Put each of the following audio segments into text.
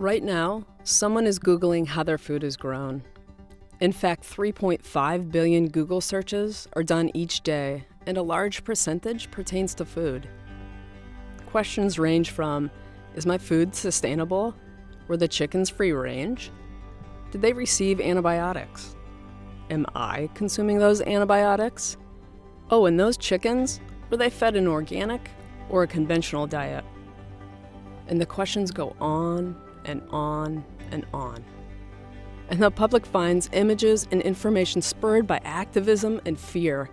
Right now, someone is Googling how their food is grown. In fact, 3.5 billion Google searches are done each day, and a large percentage pertains to food. Questions range from, is my food sustainable? Were the chickens free range? Did they receive antibiotics? Am I consuming those antibiotics? Oh, and those chickens, were they fed an organic or a conventional diet? And the questions go on and on and on. And the public finds images and information spurred by activism and fear,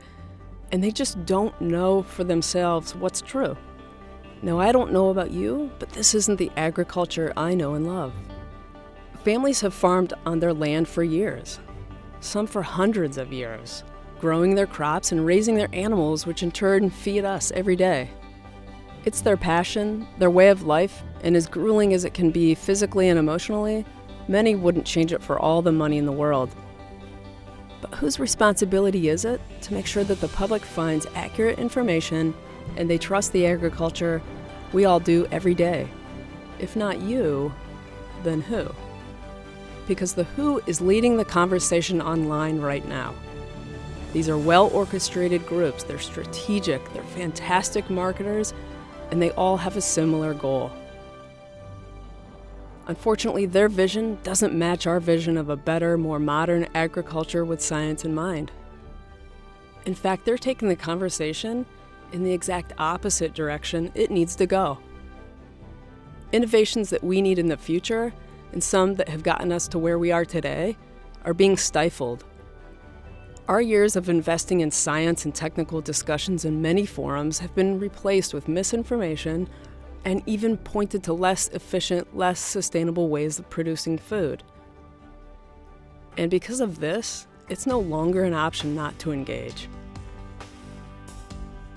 and they just don't know for themselves what's true. Now, I don't know about you, but this isn't the agriculture I know and love. Families have farmed on their land for years, some for hundreds of years, growing their crops and raising their animals, which in turn feed us every day. It's their passion, their way of life, and as grueling as it can be physically and emotionally, many wouldn't change it for all the money in the world. But whose responsibility is it to make sure that the public finds accurate information and they trust the agriculture we all do every day? If not you, then who? Because the who is leading the conversation online right now. These are well-orchestrated groups, they're strategic, they're fantastic marketers, and they all have a similar goal. Unfortunately, their vision doesn't match our vision of a better, more modern agriculture with science in mind. In fact, they're taking the conversation in the exact opposite direction it needs to go. Innovations that we need in the future, and some that have gotten us to where we are today, are being stifled. Our years of investing in science and technical discussions in many forums have been replaced with misinformation and even pointed to less efficient, less sustainable ways of producing food. And because of this, it's no longer an option not to engage.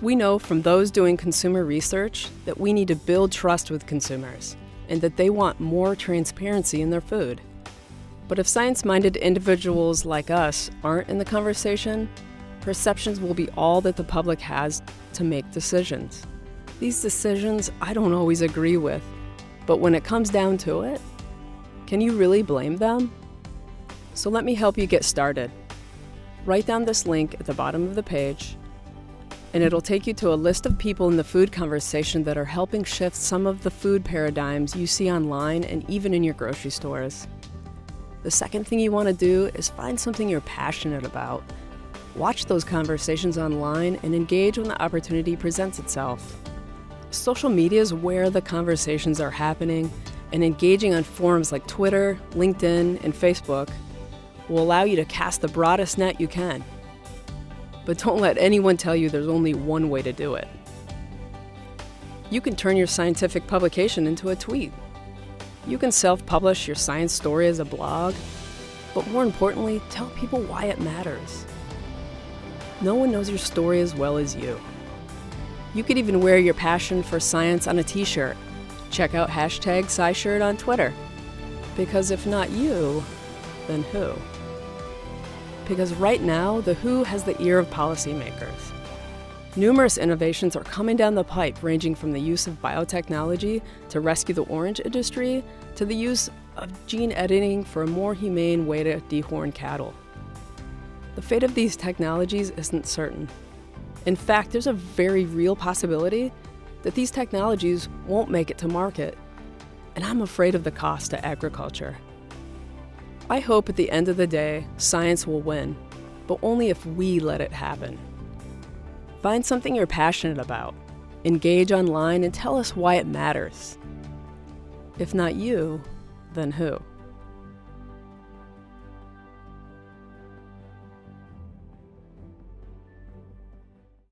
We know from those doing consumer research that we need to build trust with consumers and that they want more transparency in their food. But if science-minded individuals like us aren't in the conversation, perceptions will be all that the public has to make decisions. These decisions I don't always agree with, but when it comes down to it, can you really blame them? So let me help you get started. Write down this link at the bottom of the page, and it'll take you to a list of people in the food conversation that are helping shift some of the food paradigms you see online and even in your grocery stores. The second thing you want to do is find something you're passionate about. Watch those conversations online and engage when the opportunity presents itself. Social media is where the conversations are happening, and engaging on forums like Twitter, LinkedIn, and Facebook will allow you to cast the broadest net you can. But don't let anyone tell you there's only one way to do it. You can turn your scientific publication into a tweet. You can self-publish your science story as a blog, but more importantly, tell people why it matters. No one knows your story as well as you. You could even wear your passion for science on a t-shirt. Check out #SciShirt on Twitter. Because if not you, then who? Because right now, the who has the ear of policymakers. Numerous innovations are coming down the pipe, ranging from the use of biotechnology to rescue the orange industry to the use of gene editing for a more humane way to dehorn cattle. The fate of these technologies isn't certain. In fact, there's a very real possibility that these technologies won't make it to market, and I'm afraid of the cost to agriculture. I hope at the end of the day, science will win, but only if we let it happen. Find something you're passionate about, engage online, and tell us why it matters. If not you, then who?